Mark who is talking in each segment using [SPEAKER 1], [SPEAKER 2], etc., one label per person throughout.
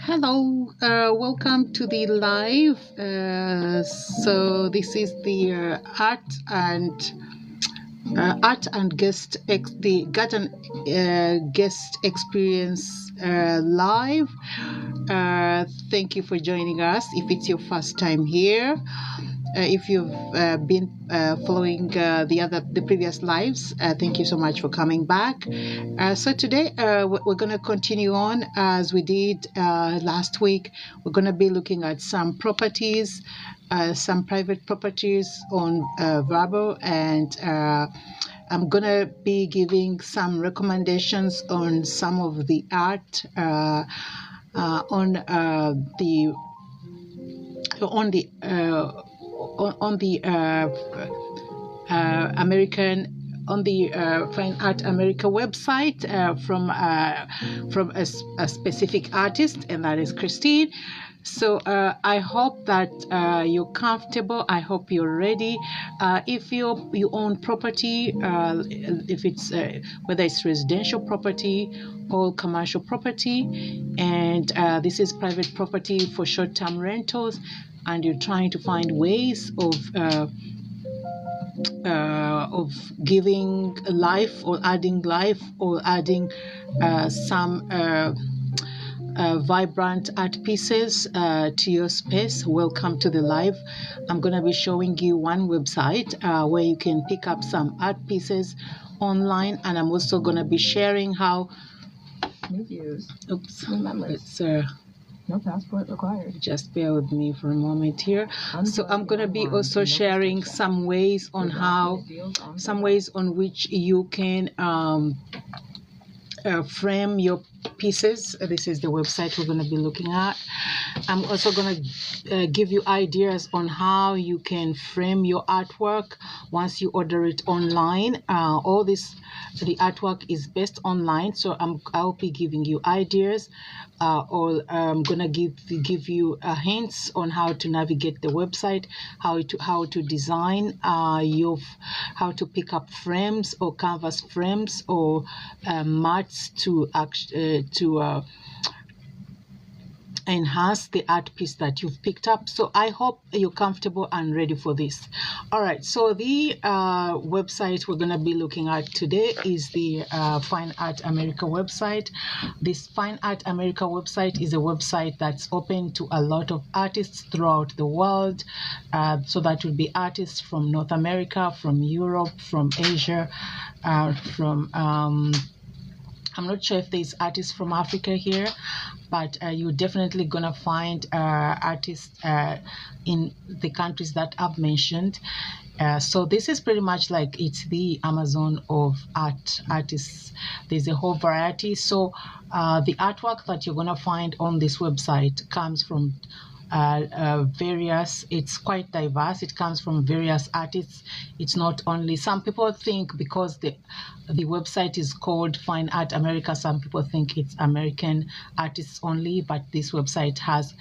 [SPEAKER 1] Hello, welcome to the live. So this is the art and guest the garden guest experience live. Thank you for joining us. If it's your first time here, if you've been following the previous lives, thank you so much for coming back. So today we're going to continue on as we did last week. We're going to be looking at some properties, some private properties on Vrbo, and I'm going to be giving some recommendations on some of the art on the American, on the Fine Art America website from a specific artist, and that is Christine. So I hope that you're comfortable. I hope you're ready. If you own property, if it's whether it's residential property or commercial property, and this is private property for short-term rentals, and you're trying to find ways of giving life or adding some vibrant art pieces to your space, welcome to the live. I'm going to be showing you one website where you can pick up some art pieces online, and I'm also going to be sharing how
[SPEAKER 2] New views.
[SPEAKER 1] Oops.
[SPEAKER 2] Remember,
[SPEAKER 1] It's
[SPEAKER 2] no passport required.
[SPEAKER 1] just bear with me for a moment here. So I'm going to be also sharing some ways on which you can frame your pieces. This is the website we're going to be looking at. I'm also going to give you ideas on how you can frame your artwork once you order it online. The artwork is based online, so I'll be giving you ideas, or I'm gonna give you hints on how to navigate the website, how to design how to pick up frames or canvas frames or mats to enhance the art piece that you've picked up. So I hope you're comfortable and ready for this. All right, so the website we're going to be looking at today is the Fine Art America website. This Fine Art America website is a website that's open to a lot of artists throughout the world. So that would be artists from North America, from Europe, from Asia, from I'm not sure if there's artists from Africa here, but you're definitely gonna find artists in the countries that I've mentioned. So this is pretty much like it's the Amazon of artists. There's a whole variety. So the artwork that you're gonna find on this website comes from it's quite diverse. It comes from various artists. It's not only, some people think because the website is called Fine Art America, some people think it's American artists only, but this website has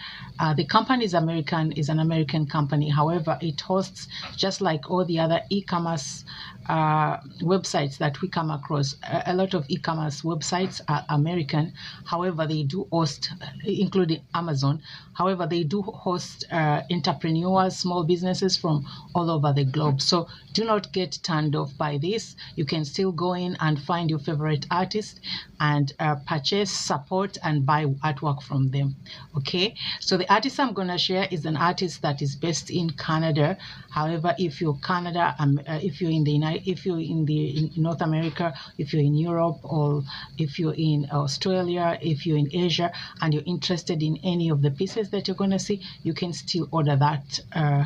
[SPEAKER 1] the company is an American company. However, it hosts, just like all the other e-commerce websites that we come across, a lot of e-commerce websites are American. However, they do host, including Amazon, however they do host entrepreneurs, small businesses from all over the globe. So do not get turned off by this. You can still go in and find your favorite artist and purchase, support, and buy artwork from them. Okay, so the artist I'm going to share is an artist that is based in Canada. However, if you're Canada, if you're in North America, if you're in Europe, or if you're in Australia, if you're in Asia, and you're interested in any of the pieces that you're going to see, you can still order that.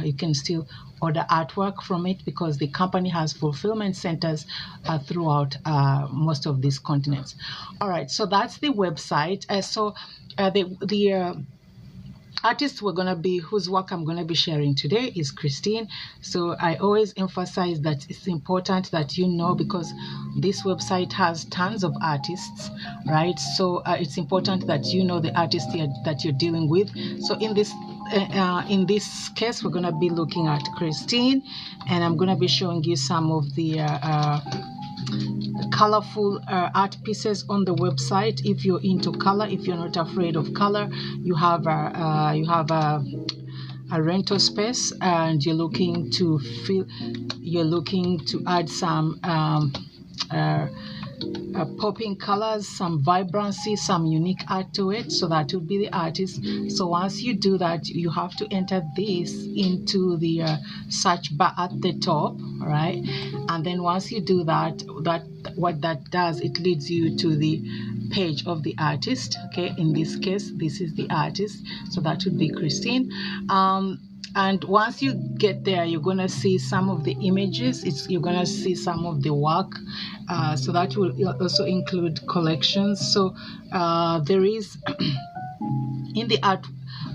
[SPEAKER 1] You can still order artwork from it because the company has fulfillment centers throughout most of these continents. All right, so that's the website. The artist whose work I'm going to be sharing today is Christine. So I always emphasize that it's important that you know, because this website has tons of artists, right? So it's important that you know the artist that you're dealing with. So in this case, we're going to be looking at Christine, and I'm going to be showing you some of the colorful art pieces on the website. If you're into color, if you're not afraid of color, you have a rental space, and you're looking to add some popping colors, some vibrancy, some unique art to it. So that would be the artist. So once you do that, you have to enter this into the search bar at the top, right? And then once you do that, what that does, it leads you to the page of the artist. Okay, in this case, this is the artist, so that would be Christine. And once you get there, you're going to see some of the images. You're going to see some of the work. So that will also include collections. So there is, in the art,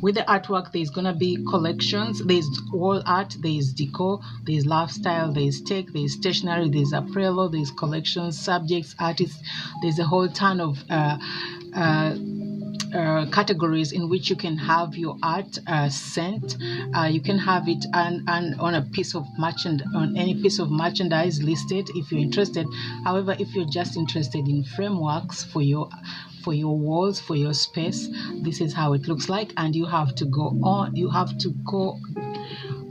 [SPEAKER 1] with the artwork, there's going to be collections. There's wall art, there's decor, there's lifestyle, there's tech, there's stationery, there's apparel, there's collections, subjects, artists. There's a whole ton of categories in which you can have your art sent. You can have it and on a piece of on any piece of merchandise listed if you're interested. However, if you're just interested in frameworks for your walls, for your space, this is how it looks like. And you have to go on, you have to go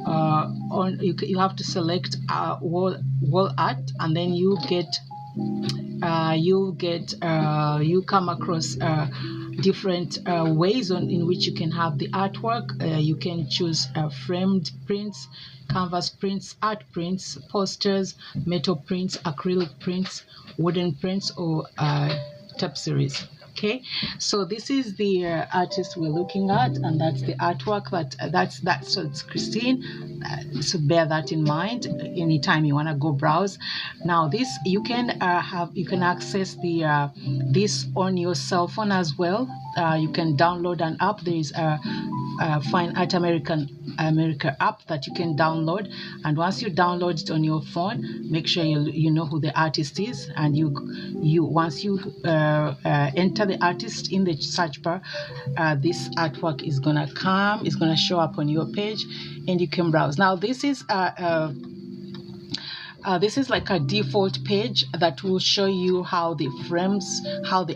[SPEAKER 1] on, you have to select wall art, and then you come across different ways in which you can have the artwork. You can choose framed prints, canvas prints, art prints, posters, metal prints, acrylic prints, wooden prints, or tapestries. Okay, so this is the artist we're looking at, and that's the artwork. So it's Christine. So bear that in mind anytime you want to go browse. Now this you can access the this on your cell phone as well. You can download an app. There is a Fine Art America app that you can download, and once you download it on your phone, make sure you know who the artist is, and once you enter the artist in the search bar, this artwork is gonna show up on your page, and you can browse. Now this is like a default page that will show you how the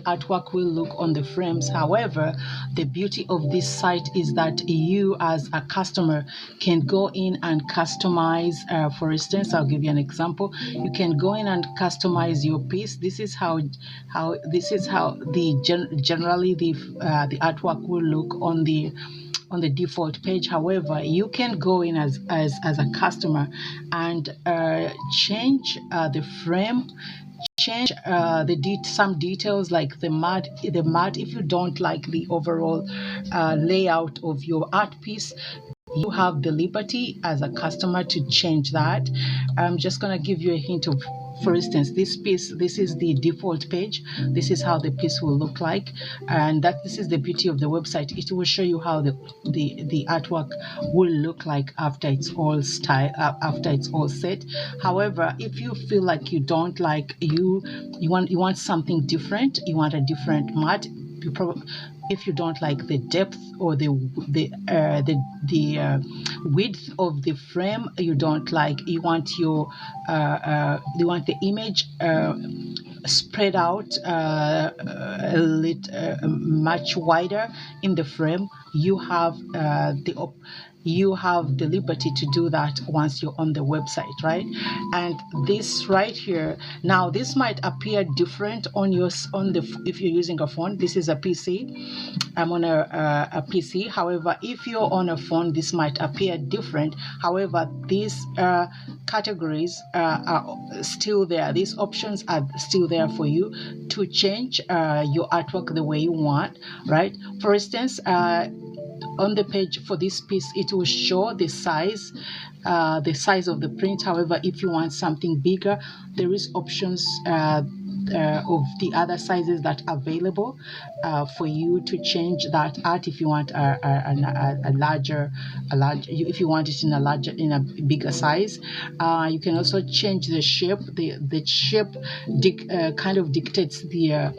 [SPEAKER 1] artwork will look on the frames. However, the beauty of this site is that you as a customer can go in and customize. For instance, I'll give you an example. You can go in and customize your piece. This is how generally the artwork will look on the default page. However, you can go in as a customer and change the frame, change some details like the mat. If you don't like the overall layout of your art piece, you have the liberty as a customer to change that. I'm just going to give you a hint of, for instance, this piece. This is the default page. This is how the piece will look like, and this is the beauty of the website. It will show you how the artwork will look like after it's all set. However, if you feel like you don't like, you want something different, you want a different mat, if you don't like the depth or the width of the frame, you want the image spread out much wider in the frame, you have the liberty to do that once you're on the website, right? And this right here, now this might appear different if you're using a phone. This is a PC. I'm on a PC. However, if you're on a phone, this might appear different. However, these categories are still there. These options are still there for you to change your artwork the way you want, right? For instance, on the page for this piece, it will show the size of the print. However, if you want something bigger, there is options of the other sizes that are available for you to change that art. If you want a larger, if you want it in a bigger size, you can also change the shape. The shape kind of dictates the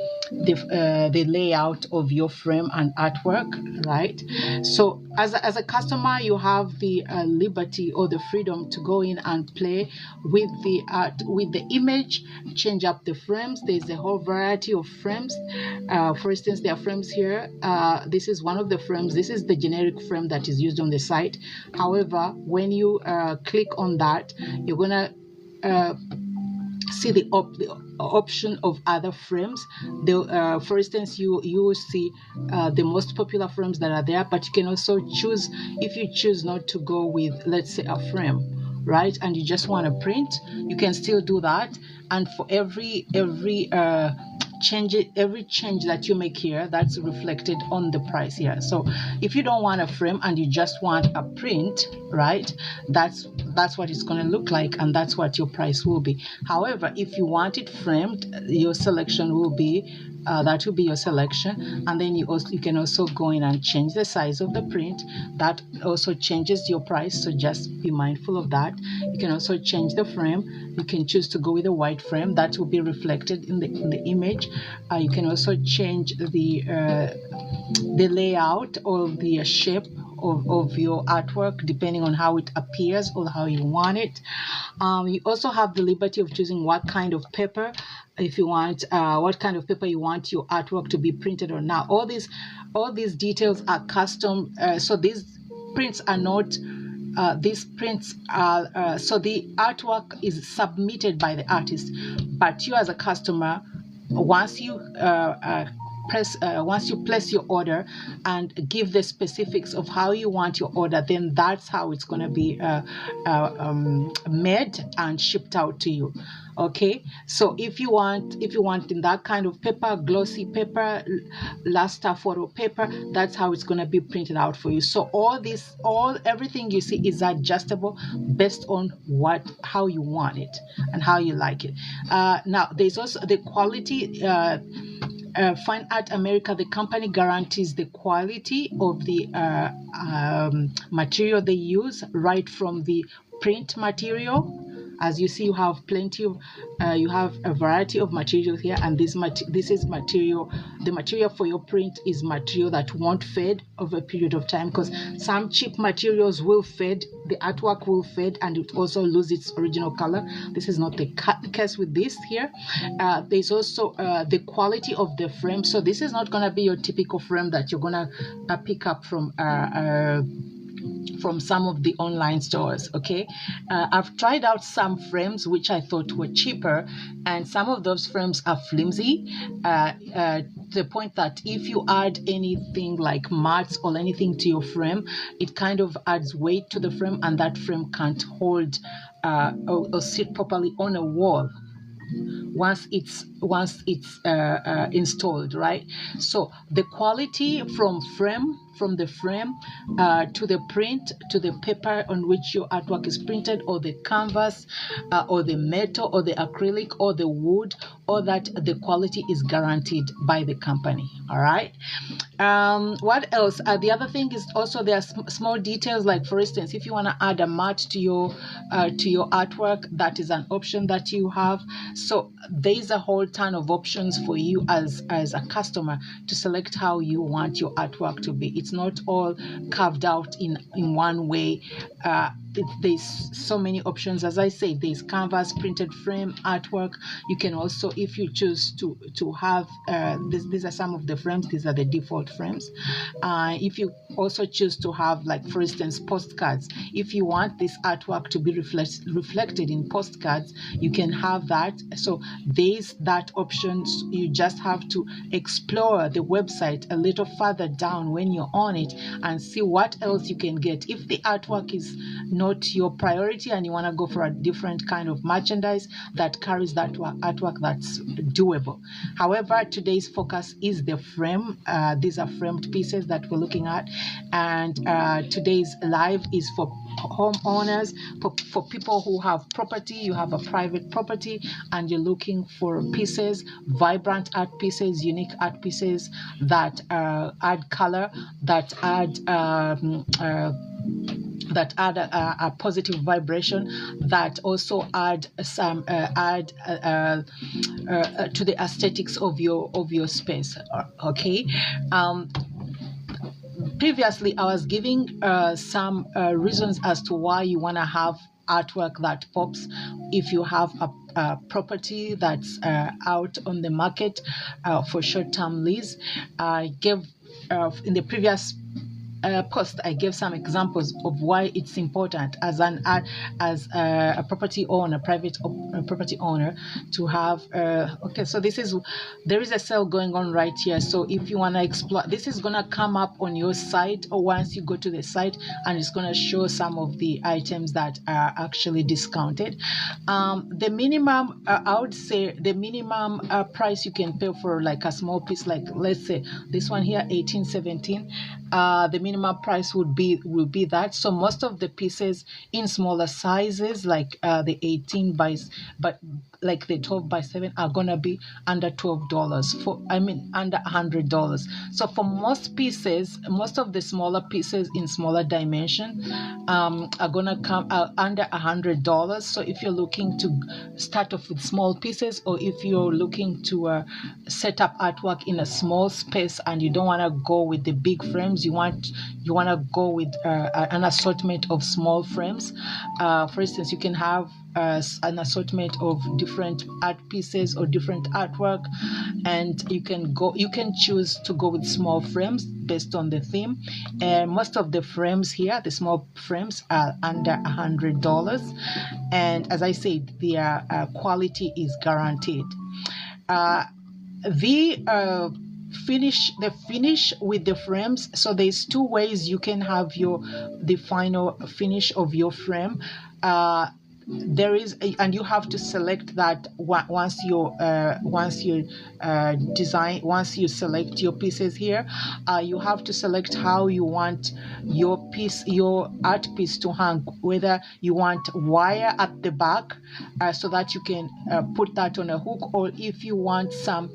[SPEAKER 1] layout of your frame and artwork, right? So as a customer, you have the liberty or the freedom to go in and play with the art, with the image, change up the frames. There's a whole variety of frames. For instance, there are frames here. This is one of the frames. This is the generic frame that is used on the site. However, when you click on that, you're gonna see the option of other frames. For instance, you will see the most popular frames that are there, but you can also choose, if you choose not to go with, let's say, a frame, right, and you just want to print, you can still do that. And for every change that you make here, that's reflected on the price here. So if you don't want a frame and you just want a print, right, that's what it's going to look like, and that's what your price will be. However, if you want it framed, your selection will be That will be your selection, and then you can also go in and change the size of the print. That also changes your price, so just be mindful of that. You can also change the frame. You can choose to go with a white frame that will be reflected in the image. You can also change the layout or the shape of your artwork depending on how it appears or how you want it. You also have the liberty of choosing what kind of paper, if you want, what kind of paper you want your artwork to be printed on. Now all these details are custom, so these prints are not so the artwork is submitted by the artist, but you as a customer, once you place your order and give the specifics of how you want your order, then that's how it's going to be made and shipped out to you. Okay, so if you want in that kind of paper, glossy paper, luster photo paper, that's how it's going to be printed out for you. So everything you see is adjustable based on how you want it and how you like it. Now there's also the quality. Fine Art America, the company, guarantees the quality of the material they use, right from the print material. As you see, you have you have a variety of material here, and this is material. The material for your print is material that won't fade over a period of time, because some cheap materials will fade, the artwork will fade, and it also lose its original color. This is not the case with this here. There's also the quality of the frame. So this is not going to be your typical frame that you're going to pick up from some of the online stores. Okay, I've tried out some frames which I thought were cheaper, and some of those frames are flimsy, to the point that if you add anything like mats or anything to your frame, it kind of adds weight to the frame, and that frame can't hold or sit properly on a wall once it's installed, right? So the quality from the frame to the print, to the paper on which your artwork is printed, or the canvas, or the metal, or the acrylic, or the wood, or that the quality is guaranteed by the company. All right. What else? The other thing is also there are small details, like for instance, if you want to add a mat to your artwork, that is an option that you have. So there's a whole ton of options for you as a customer to select how you want your artwork to be. It's not all carved out in one way. There's so many options. As I say, there's canvas, printed frame, artwork. You can also, if you choose to have these are some of the frames, these are the default frames. If you also choose to have, like for instance, postcards, if you want this artwork to be reflected in postcards, you can have that. So there's that option. You just have to explore the website a little further down when you're on it and see what else you can get. If the artwork is not your priority and you want to go for a different kind of merchandise that carries that artwork, that's doable. However, today's focus is the frame. These are framed pieces that we're looking at, and today's live is for homeowners, for people who have property. You have a private property and you're looking for pieces, vibrant art pieces, unique art pieces that add color, that add a positive vibration, that also add some to the aesthetics of your space. Okay. Previously, I was giving some reasons as to why you want to have artwork that pops. If you have a property that's out on the market for short-term lease, I gave in the previous post, I gave some examples of why it's important as a property owner, private property owner, to have. Okay, so there is a sale going on right here. So if you want to explore, this is gonna come up on your site, or once you go to the site, and it's gonna show some of the items that are actually discounted. The minimum, I would say, the minimum price you can pay for like a small piece, like let's say this one here, 1817. The minimum minimum price will be that. So most of the pieces in smaller sizes, like the 18 by, but like the 12 by 7, are gonna be under $12 for, I mean, under $100. So for most pieces, most of the smaller pieces in smaller dimension are gonna come under $100. So if you're looking to start off with small pieces, or if you're looking to set up artwork in a small space and you don't want to go with the big frames, you want to go with an assortment of small frames. For instance, you can have an assortment of different art pieces or different artwork, and you can choose to go with small frames based on the theme. And most of the frames here, the small frames, are under $100, and as I said, their quality is guaranteed. The finish with the frames, so there's two ways you can have the final finish of your frame. There is, and you have to select that once you select your pieces here. You have to select how you want your art piece to hang, whether you want wire at the back so that you can put that on a hook, or if you want some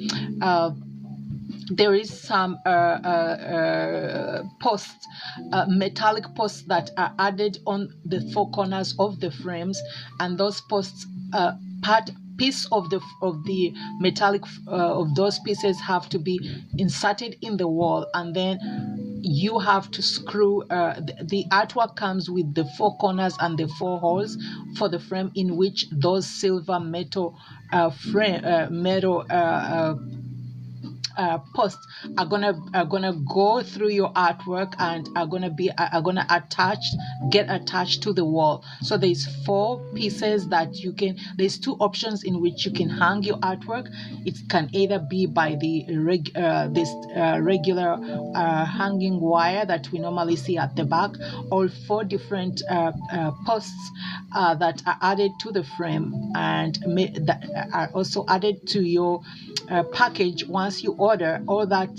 [SPEAKER 1] there is some posts, metallic posts that are added on the four corners of the frames, and those posts, piece of the metallic of those pieces have to be inserted in the wall, and then you have to screw. The artwork comes with the four corners and the four holes for the frame, in which those silver metal posts are gonna go through your artwork and are gonna get attached to the wall. So there's four pieces that you can. There's two options in which you can hang your artwork. It can either be by the regular hanging wire that we normally see at the back, or four different posts that are added to the frame and that are also added to your package once you order, or that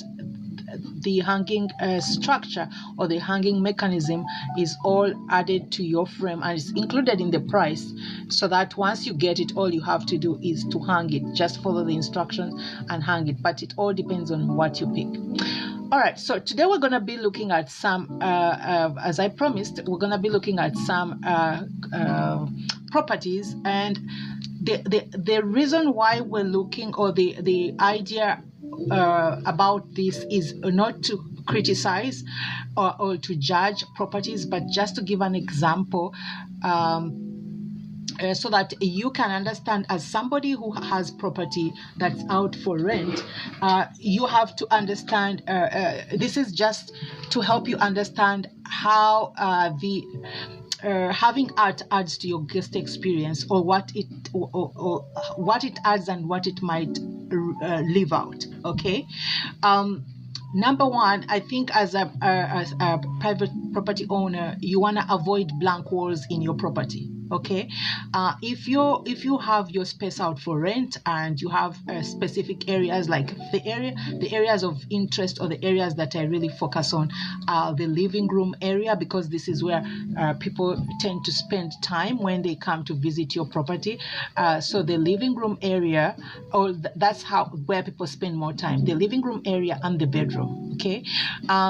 [SPEAKER 1] the hanging structure or the hanging mechanism is all added to your frame and is included in the price, so that once you get it, all you have to do is to hang it. Just follow the instructions and hang it, but it all depends on what you pick. All right, so today we're going to be looking at some, as I promised, we're going to be looking at some properties, and the reason why we're looking, or the idea about this, is not to criticize or to judge properties, but just to give an example, so that you can understand, as somebody who has property that's out for rent, you have to understand, this is just to help you understand how having art adds to your guest experience, or what it adds and what it might leave out. Okay. Number one, I think as a private property owner, you want to avoid blank walls in your property. Okay, if you have your space out for rent and you have specific areas, like the areas of interest, or the areas that I really focus on, the living room area, because this is where people tend to spend time when they come to visit your property. So the living room area, or that's where people spend more time, the living room area and the bedroom. Okay,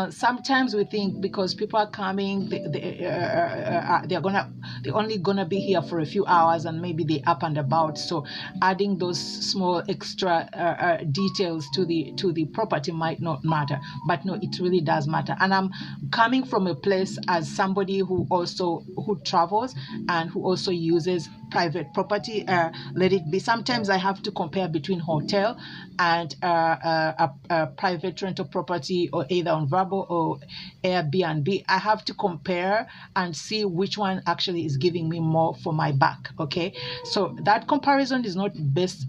[SPEAKER 1] sometimes we think because people are coming, they're only gonna be here for a few hours and maybe they up and about, so adding those small extra details to the property might not matter, but no, it really does matter. And I'm coming from a place as somebody who travels and who also uses private property. Let it be, sometimes I have to compare between hotel and a private rental property, or either on Vrbo or Airbnb. I have to compare and see which one actually is giving me more for my buck. Okay, so that comparison is not based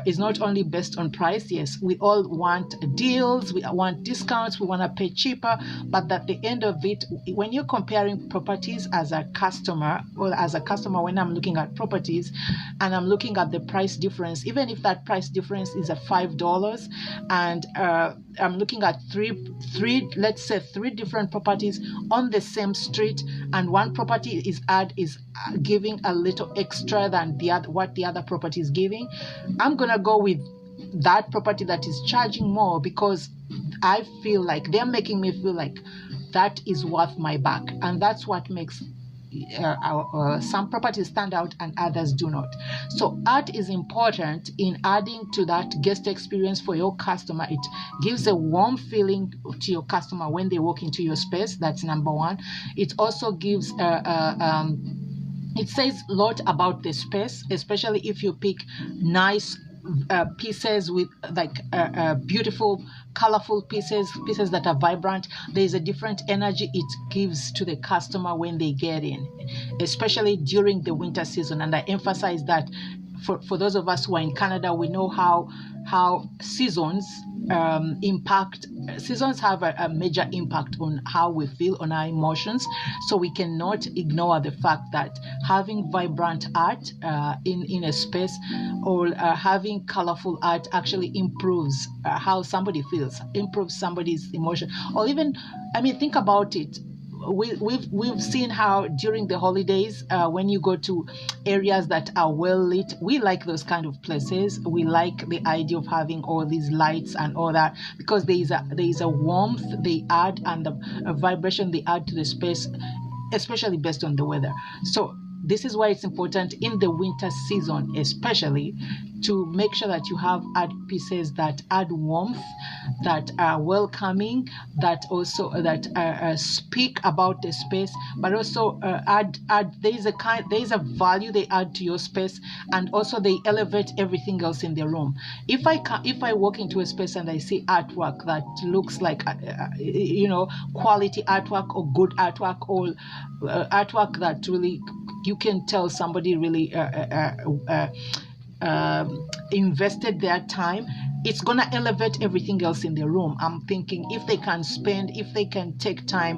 [SPEAKER 1] is not only based on price. Yes, we all want deals, we want discounts, we want to pay cheaper, but at the end of it, when you're comparing properties as a customer, or as a customer, when I'm looking at properties and I'm looking at the price difference, even if that price difference is a $5, and I'm looking at let's say three different properties on the same street, and one property is giving a little extra than what the other property is giving, I'm gonna go with that property that is charging more, because I feel like they're making me feel like that is worth my buck. And that's what makes some properties stand out and others do not. So art is important in adding to that guest experience for your customer. It gives a warm feeling to your customer when they walk into your space. That's number one. It also gives it says a lot about the space, especially if you pick nice pieces with like beautiful, colorful pieces that are vibrant. There's a different energy it gives to the customer when they get in, especially during the winter season. And I emphasize that for those of us who are in Canada, we know how seasons seasons have a major impact on how we feel, on our emotions. So we cannot ignore the fact that having vibrant art in a space, or having colorful art, actually improves how somebody feels, improves somebody's emotion. Or even, I mean, think about it. We've seen how during the holidays, when you go to areas that are well lit, we like those kind of places. We like the idea of having all these lights and all that, because there is a warmth they add, and a vibration they add to the space, especially based on the weather. So this is why it's important in the winter season, especially, to make sure that you have art pieces that add warmth, that are welcoming, that also speak about the space, but also there is a value they add to your space, and also they elevate everything else in the room. If I walk into a space and I see artwork that looks like quality artwork, or good artwork, or artwork that really you can tell somebody really invested their time, it's gonna elevate everything else in the room. I'm thinking if they can take time